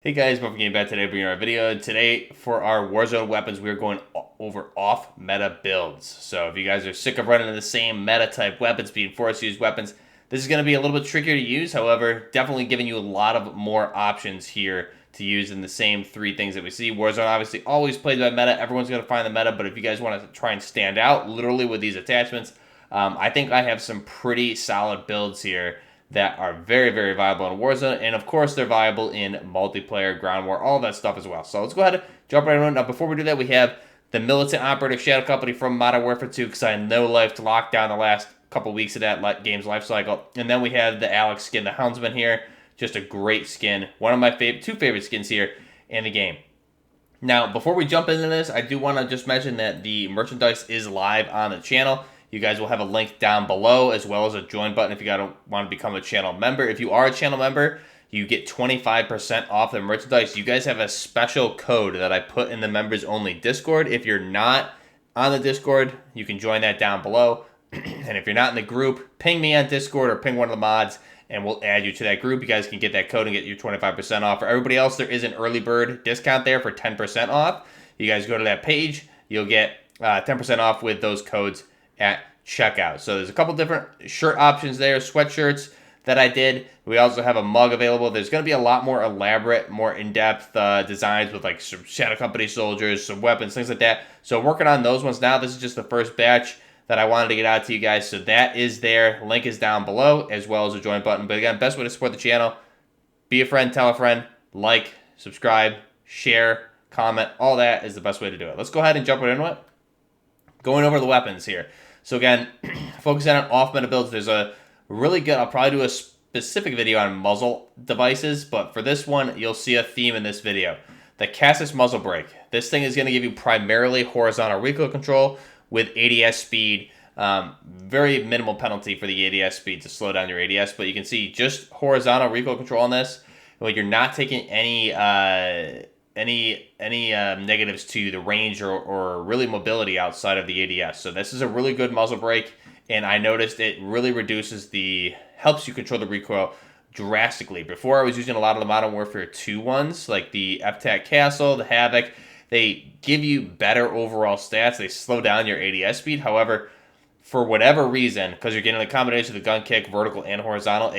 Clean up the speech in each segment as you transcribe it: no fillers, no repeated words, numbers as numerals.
Hey guys, welcome getting back today, bringing our video. Today for our Warzone weapons, we are going over off-meta builds. So if you guys are sick of running the same meta-type weapons, being forced to use weapons, this is going to be a little bit trickier to use. However, definitely giving you a lot of more options here to use in the same three things that we see. Warzone obviously always plays by meta. Everyone's going to find the meta, but if you guys want to try and stand out, literally with these attachments, I think I have some pretty solid builds here that are very, very viable in Warzone, and of course they're viable in multiplayer, ground war, all that stuff as well. So let's go ahead and jump right in. Now, before we do that, we have the Militant Operative Shadow Company from Modern Warfare 2, because I know life to lock down the last couple weeks of that game's life cycle. And then we have the Alex skin, the Houndsman here, just a great skin. One of my two favorite skins here in the game. Now, before we jump into this, I do want to just mention that the merchandise is live on the channel. You guys will have a link down below as well as a join button if you guys want to become a channel member. If you are a channel member, you get 25% off the merchandise. You guys have a special code that I put in the members only Discord. If you're not on the Discord, you can join that down below. And if you're not in the group, ping me on Discord or ping one of the mods and we'll add you to that group. You guys can get that code and get your 25% off. For everybody else, there is an early bird discount there for 10% off. You guys go to that page, you'll get 10% off with those codes at checkout. So there's a couple different shirt options there, sweatshirts that I did. We also have a mug available. There's going to be a lot more elaborate, more in-depth designs with like some Shadow Company soldiers, some weapons, things like that. So working on those ones now. This is just the first batch that I wanted to get out to you guys. So that is there. Link is down below as well as a join button. But again, best way to support the channel, be a friend, tell a friend, like, subscribe, share, comment. All that is the best way to do it. Let's go ahead and jump right into it. Going over the weapons here. So again, focusing on off-meta builds, there's a really good, I'll probably do a specific video on muzzle devices, but for this one, you'll see a theme in this video. The Cassis muzzle brake. This thing is going to give you primarily horizontal recoil control with ADS speed. Very minimal penalty for the ADS speed to slow down your ADS, but you can see just horizontal recoil control on this. Like you're not taking any negatives to the range or really mobility outside of the ADS. So this is a really good muzzle brake, and I noticed it really helps you control the recoil drastically. Before I was using a lot of the Modern Warfare 2 ones, like the FTE Castle, the Havoc. They give you better overall stats. They slow down your ADS speed. However, for whatever reason, because you're getting a combination of the gun kick, vertical and horizontal,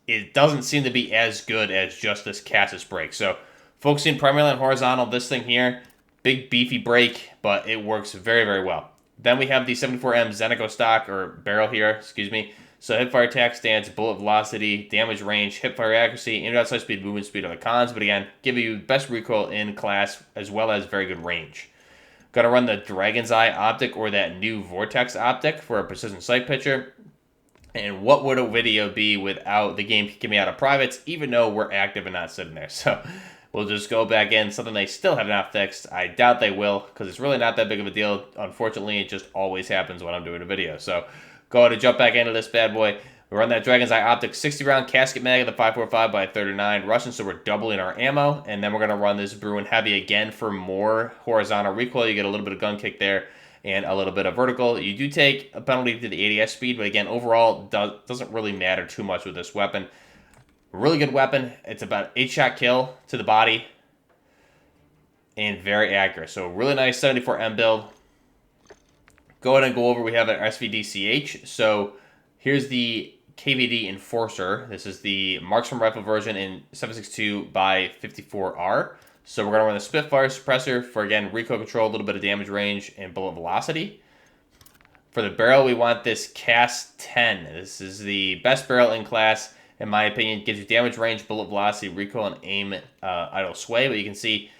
it doesn't seem to be as good as just this Cassis brake. So focusing primarily on horizontal, this thing here, big beefy brake, but it works very, very well. Then we have the 74M Zenico stock, or barrel here, excuse me. So hipfire attack stance, bullet velocity, damage range, hipfire accuracy, and outside speed, movement speed are the cons. But again, give you best recoil in class as well as very good range. Gonna run the Dragon's Eye optic or that new Vortex optic for a precision sight picture. And what would a video be without the game kicking me out of privates, even though we're active and not sitting there? So we'll just go back in, something they still have not fixed. I doubt they will, because it's really not that big of a deal. Unfortunately, it just always happens when I'm doing a video. So go ahead and jump back into this bad boy. We run that Dragon's Eye optic 60-round casket mag of the 545 by 39 Russian, so we're doubling our ammo. And then we're going to run this Bruin Heavy again for more horizontal recoil. You get a little bit of gun kick there and a little bit of vertical. You do take a penalty to the ADS speed, but again, overall, doesn't really matter too much with this weapon. Really good weapon. It's about 8-shot kill to the body and very accurate. So really nice 74M build. Go ahead and go over. We have an SVDCH. So here's the KVD Enforcer. This is the marksman rifle version in 7.62 by 54R. So we're going to run the Spitfire suppressor for, again, recoil control, a little bit of damage range, and bullet velocity. For the barrel, we want this CAS 10. This is the best barrel in class, in my opinion. It gives you damage range, bullet velocity, recoil, and aim idle sway. But you can see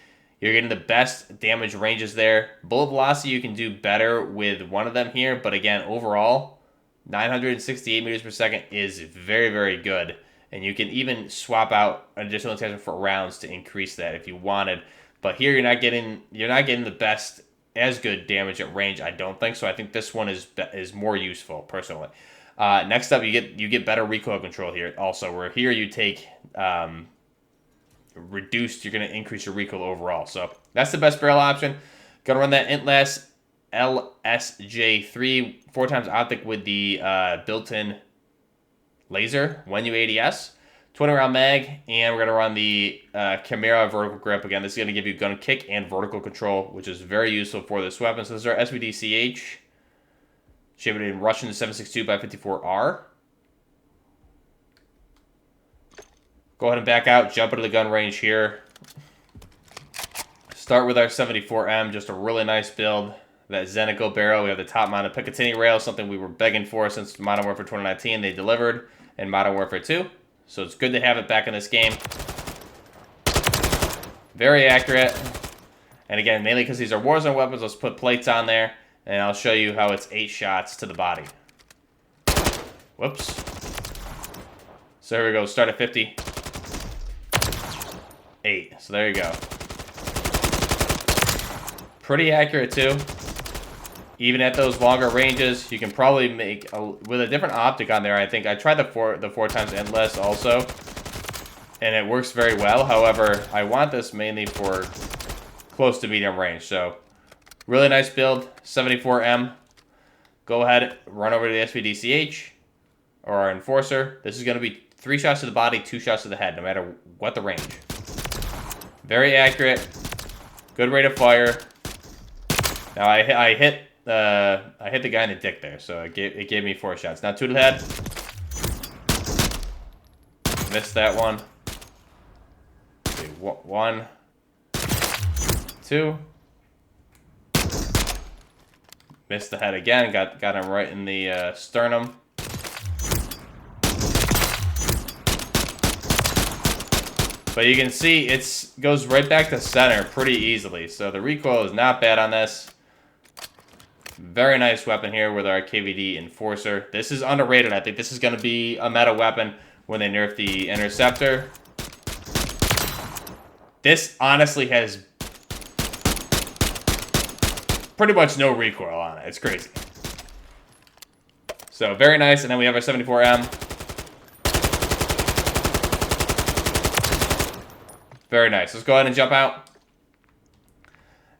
you're getting the best damage ranges there. Bullet velocity, you can do better with one of them here. But again, overall, 968 meters per second is very, very good. And you can even swap out an additional attachment for rounds to increase that if you wanted. But here you're not getting the best as good damage at range, I don't think. So I think this one is more useful personally. Next up, you get better recoil control here also. Where here you take reduced, you're going to increase your recoil overall. So that's the best barrel option. Gonna run that Intlast LSJ3 4x optic with the built-in laser when you ADS. 20 round mag, and we're going to run the Chimera vertical grip. Again, this is going to give you gun kick and vertical control, which is very useful for this weapon. So this is our SVD-CH, shipped in Russian 7.62x54R. Go ahead and back out, jump into the gun range here. Start with our 74M, just a really nice build. That Zenico barrel, we have the top mounted Picatinny rail, something we were begging for since Modern Warfare 2019. They delivered in Modern Warfare 2. So it's good to have it back in this game. Very accurate. And again, mainly because these are Warzone weapons, let's put plates on there, and I'll show you how it's 8 shots to the body. Whoops. So here we go, start at 50. 8. So there you go. Pretty accurate too. Even at those longer ranges, you can probably make with a different optic on there. I think I tried the 4x endless also, and it works very well. However, I want this mainly for close to medium range. So really nice build, 74M. Go ahead, run over to the SVD-CH or our Enforcer. This is going to be 3 shots to the body, 2 shots to the head, no matter what the range. Very accurate, good rate of fire. Now I hit the guy in the dick there, so it gave me 4 shots. Now 2 to the head. Missed that one. Okay, 1, 2. Missed the head again. Got him right in the sternum. But you can see it goes right back to center pretty easily. So the recoil is not bad on this. Very nice weapon here with our KVD Enforcer. This is underrated. I think this is going to be a meta weapon when they nerf the Interceptor. This honestly has pretty much no recoil on it. It's crazy. So very nice. And then we have our 74M. Very nice. Let's go ahead and jump out.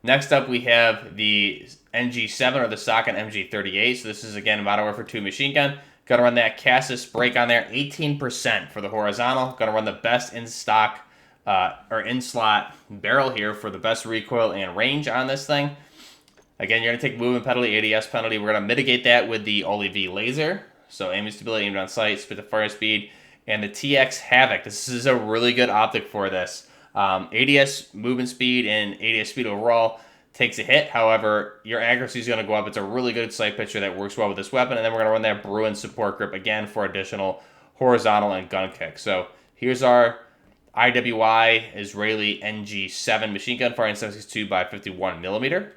Next up, we have the NG7 or the Saka MG38. So this is, again, Modern Warfare 2 machine gun. Going to run that Cassis brake on there, 18% for the horizontal. Going to run the best in-stock or in-slot barrel here for the best recoil and range on this thing. Again, you're going to take movement penalty, ADS penalty. We're going to mitigate that with the OLEV laser. So aiming stability, aimed on sight, spit to fire speed, and the TX Havoc. This is a really good optic for this. ADS movement speed and ADS speed overall takes a hit. However, your accuracy is going to go up. It's a really good sight picture that works well with this weapon. And then we're going to run that Bruin support grip again for additional horizontal and gun kick. So here's our IWI Israeli NG7 machine gun firing 7.62x51mm.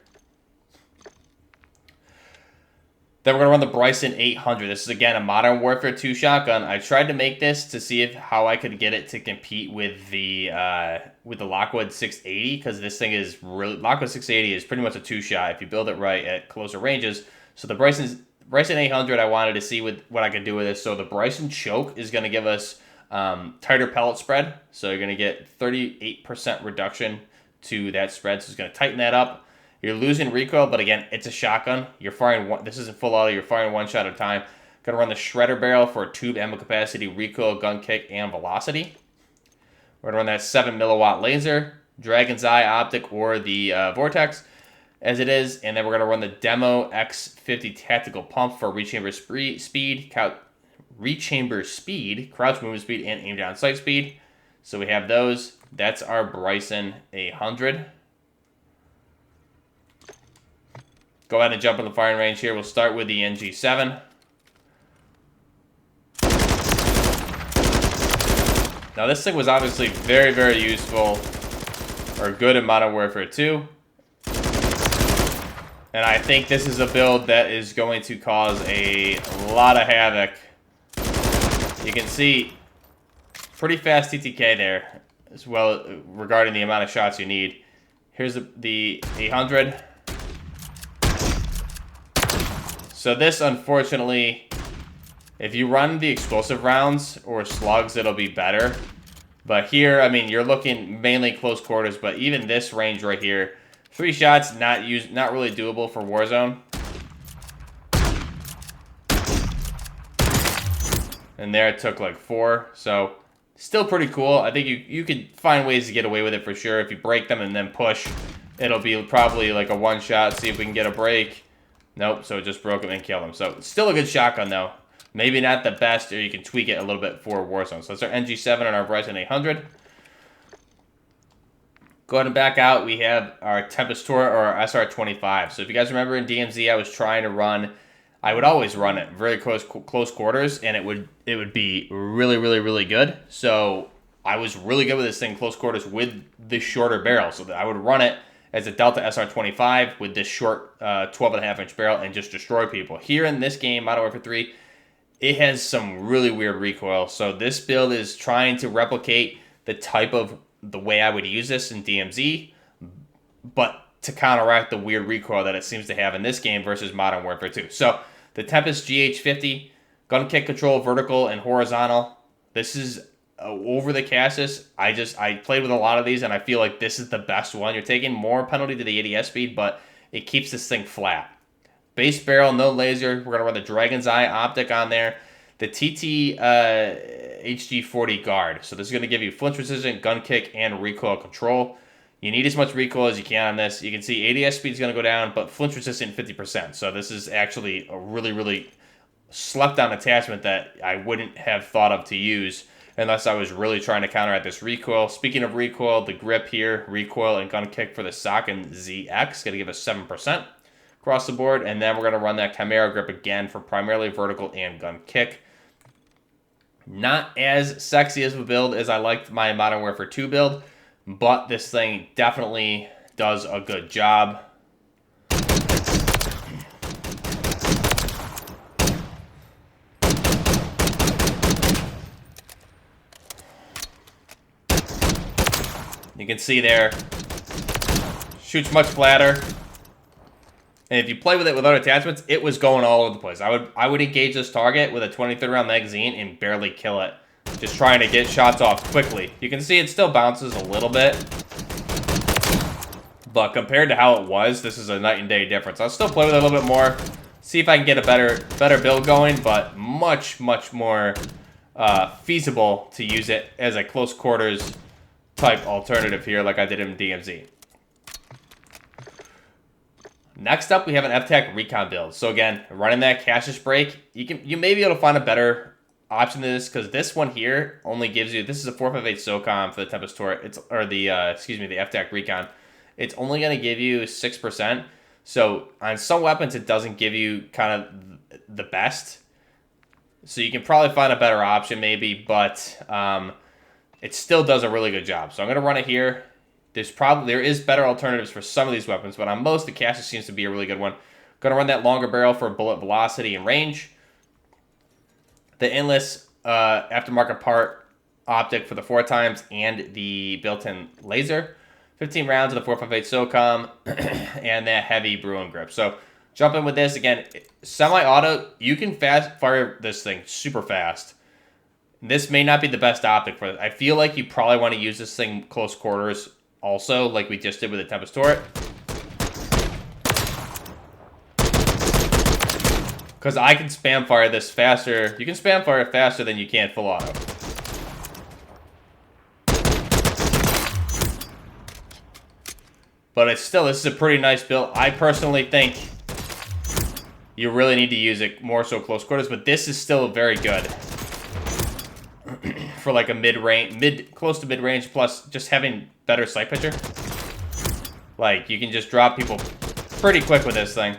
Then we're going to run the Bryson 800. This is, again, a Modern Warfare 2 shotgun. I tried to make this to see how I could get it to compete with the Lockwood 680, because this thing is really... Lockwood 680 is pretty much a 2-shot if you build it right at closer ranges. So the Bryson 800, I wanted to see what I could do with this. So the Bryson choke is going to give us tighter pellet spread. So you're going to get 38% reduction to that spread. So it's going to tighten that up. You're losing recoil, but again, it's a shotgun. You're firing one. This isn't full auto. You're firing 1 shot at a time. Gonna run the shredder barrel for tube ammo capacity, recoil, gun kick, and velocity. We're gonna run that 7 milliwatt laser, Dragon's Eye optic, or the Vortex, as it is, and then we're gonna run the Demo X50 tactical pump for rechamber speed, crouch movement speed, and aim down sight speed. So we have those. That's our Bryson 800. Go ahead and jump in the firing range here. We'll start with the NG7. Now this thing was obviously very, very useful or good in Modern Warfare 2. And I think this is a build that is going to cause a lot of havoc. You can see pretty fast TTK there as well regarding the amount of shots you need. Here's the 800. So this, unfortunately, if you run the explosive rounds or slugs, it'll be better. But here, I mean, you're looking mainly close quarters, but even this range right here, 3 shots, not really doable for Warzone. And there it took like 4. So Still pretty cool. I think you could find ways to get away with it for sure. If you break them and then push, it'll be probably like a one-shot. See if we can get a break. Nope, so it just broke him and killed him. So still a good shotgun, though. Maybe not the best, or you can tweak it a little bit for Warzone. So that's our NG7 and our Bryson 800. Go ahead and back out. We have our Tempest Turret or our SR25. So if you guys remember in DMZ, I was trying to run. I would always run it very close quarters, and it would be really good. So I was really good with this thing close quarters with the shorter barrel. So that I would run it as a Delta SR25 with this short 12.5-inch barrel and just destroy people. Here in this game, Modern Warfare 3, it has some really weird recoil. So this build is trying to replicate the way I would use this in DMZ, but to counteract the weird recoil that it seems to have in this game versus Modern Warfare 2. So the Tempest GH50, gun kick control, vertical and horizontal. This is over the Cassis. I played with a lot of these, and I feel like this is the best one. You're taking more penalty to the ADS speed, but it keeps this thing flat. Base barrel, no laser. We're going to run the Dragon's Eye optic on there. The TT HG40 guard. So this is going to give you flinch resistant, gun kick, and recoil control. You need as much recoil as you can on this. You can see ADS speed is going to go down, but flinch resistant 50%. So this is actually a really slept on attachment that I wouldn't have thought of to use unless I was really trying to counteract this recoil. Speaking of recoil, the grip here, recoil and gun kick for the Saka MG38 going to give us 7% across the board. And then we're going to run that Chimera grip again for primarily vertical and gun kick. Not as sexy as a build as I liked my Modern Warfare 2 build, but this thing definitely does a good job. You can see there, shoots much flatter. And if you play with it without attachments, it was going all over the place. I would engage this target with a 23 round magazine and barely kill it. Just trying to get shots off quickly. You can see it still bounces a little bit. But compared to how it was, this is a night and day difference. I'll still play with it a little bit more. See if I can get a better build going, but much more feasible to use it as a close quarters type alternative here like I did in DMZ. Next up, we have an FTE Recon build. So again, running that Cassius break, you may be able to find a better option than this, because this one here only gives you, this is a 458 SOCOM for the Tempest Turret, the FTE Recon. It's only going to give you 6%. So on some weapons, it doesn't give you kind of the best. So you can probably find a better option maybe, but it still does a really good job. So I'm going to run it here. There is better alternatives for some of these weapons, but on most, the Cassius seems to be a really good one. Going to run that longer barrel for bullet velocity and range. The endless aftermarket part optic for the 4x and the built-in laser. 15 rounds of the 458 SOCOM and that heavy Bruin grip. So jump in with this. Again, semi-auto, you can fast fire this thing super fast. This may not be the best optic for it. I feel like you probably want to use this thing close quarters also, like we just did with the Tempest Turret. Because I can spam fire this faster. You can spam fire it faster than you can full auto. But it's still, this is a pretty nice build. I personally think you really need to use it more so close quarters, but this is still very good. For like a mid-range, close to mid-range, plus just having better sight picture. Like, you can just drop people pretty quick with this thing.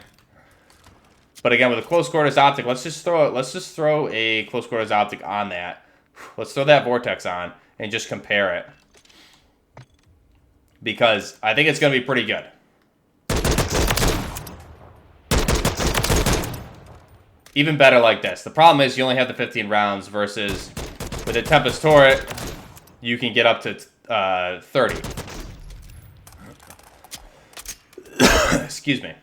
But again, with a close quarters optic, let's just throw a close quarters optic on that. Let's throw that vortex on and just compare it. Because I think it's going to be pretty good. Even better like this. The problem is you only have the 15 rounds versus with the Tempest Turret, you can get up to 30. Excuse me.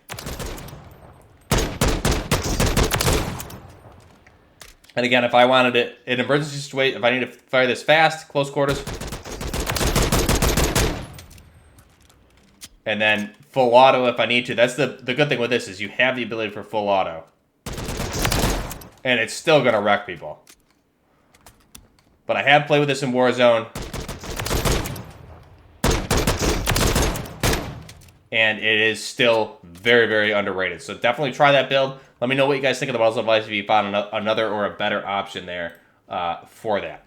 And again, if I wanted it in an emergency situation, if I need to fire this fast, close quarters, and then full auto if I need to. That's the good thing with this is you have the ability for full auto. And it's still going to wreck people. But I have played with this in Warzone. And it is still very, very underrated. So definitely try that build. Let me know what you guys think of the muzzle device if you found another or a better option there for that.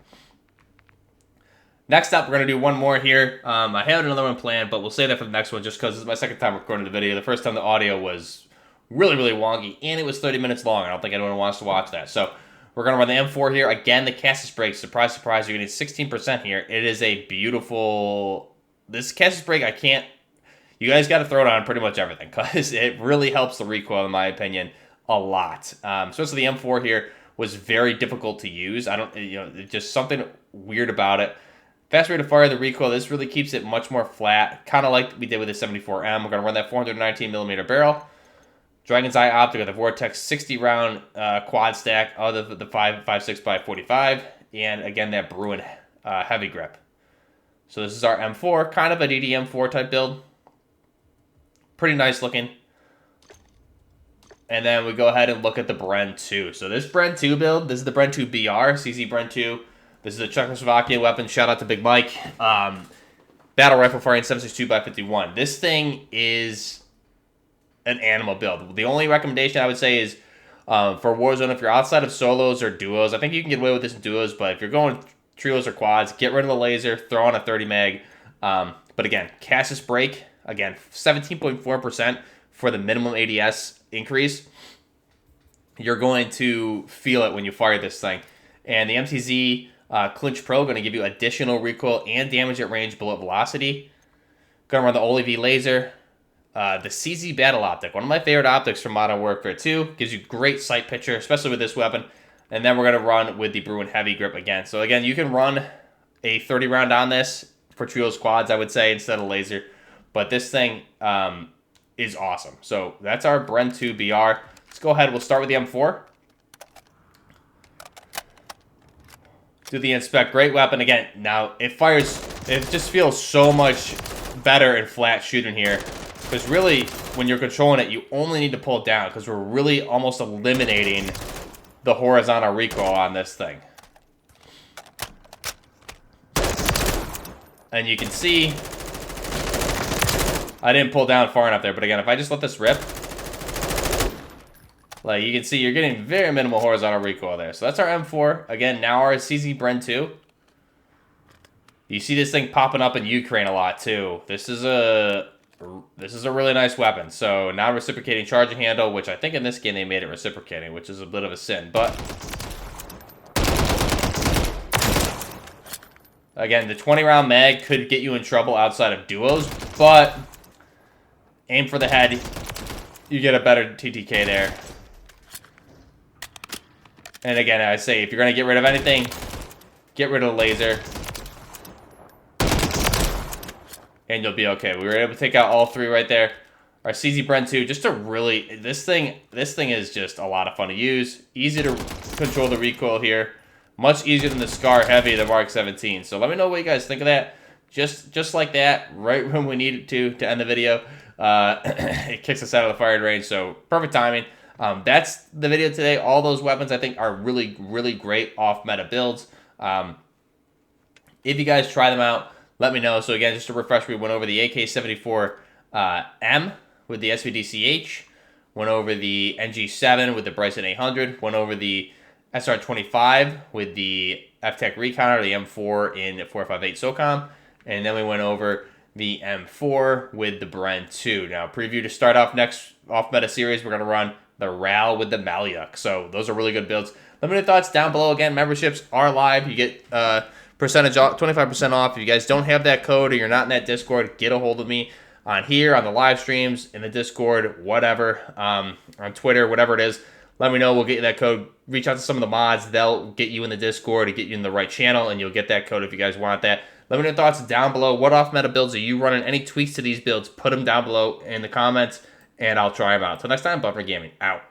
Next up, we're going to do one more here. I have another one planned, but we'll save that for the next one just because this is my second time recording the video. The first time the audio was really, really wonky, and it was 30 minutes long. I don't think anyone wants to watch that. So we're going to run the M4 here. Again, the Cassis brake. Surprise, surprise, you're getting 16% here. It is a beautiful... This Cassis brake, I can't... You guys got to throw it on pretty much everything because it really helps the recoil, in my opinion, a lot. Especially the M4 here was very difficult to use. Just something weird about it. Fast rate of fire, the recoil, this really keeps it much more flat, kind of like we did with the 74M. We're going to run that 419mm barrel. Dragon's Eye optic with a Vortex 60-round quad stack of the 5.56x45. And again, that Bruin heavy grip. So this is our M4, kind of a DDM4 type build. Pretty nice looking. And then we go ahead and look at the Bren 2. So this Bren 2 build, this is the Bren 2 BR, CZ Bren 2. This is a Czechoslovakia weapon. Shout out to Big Mike. Battle rifle firing 7.62x51. This thing is an animal build. The only recommendation I would say is for Warzone, if you're outside of solos or duos, I think you can get away with this in duos, but if you're going trios or quads, get rid of the laser, throw on a 30 mag. But again, Cassis brake, again, 17.4% for the minimum ADS increase. You're going to feel it when you fire this thing. And the MTZ Clinch Pro going to give you additional recoil and damage at range below velocity. Going to run the OLEV laser. The CZ Battle Optic, one of my favorite optics from Modern Warfare 2. Gives you great sight picture, especially with this weapon. And then we're going to run with the Bruin Heavy Grip again. So again, you can run a 30 round on this for trios quads, I would say, instead of laser. But this thing is awesome. So that's our Bren 2 BR. Let's go ahead. We'll start with the M4. Do the inspect. Great weapon. Again, now it fires, it just feels so much better in flat shooting here. Because really, when you're controlling it, you only need to pull it down because we're really almost eliminating the horizontal recoil on this thing. And you can see, I didn't pull down far enough there, but again, if I just let this rip, like you can see, you're getting very minimal horizontal recoil there. So that's our M4. Again, now our CZ Bren 2. You see this thing popping up in Ukraine a lot too. This is a really nice weapon. So now reciprocating charging handle, which I think in this game they made it reciprocating, which is a bit of a sin. But again, the 20 round mag could get you in trouble outside of duos, but aim for the head, you get a better TTK there. And again, I say, if you're going to get rid of anything, get rid of the laser. And you'll be okay. We were able to take out all three right there. Our CZ Bren 2, just a really... This thing is just a lot of fun to use. Easy to control the recoil here. Much easier than the Scar Heavy, the Mark 17. So let me know what you guys think of that. Just like that, right when we need it to end the video. It kicks us out of the firing range, so perfect timing. That's the video today. All those weapons I think are really, really great off-meta builds. If you guys try them out, let me know. So again, just to refresh, we went over the AK-74M with the SVDCH, went over the NG7 with the Bryson 800, went over the SR25 with the FTE Recon, or the M4 in 4.58 SOCOM, and then we went over the M4 with the Bren 2. Now, preview to start off next off-meta series, we're going to run the RAL with the MWIII. So those are really good builds. Let me know your thoughts down below. Again, memberships are live. You get percentage off, 25% off. If you guys don't have that code or you're not in that Discord, get a hold of me on here, on the live streams, in the Discord, whatever, on Twitter, whatever it is. Let me know. We'll get you that code. Reach out to some of the mods. They'll get you in the Discord to get you in the right channel, and you'll get that code if you guys want that. Let me know your thoughts down below. What off-meta builds are you running? Any tweaks to these builds? Put them down below in the comments, and I'll try them out. Until next time, Buffer Gaming, out.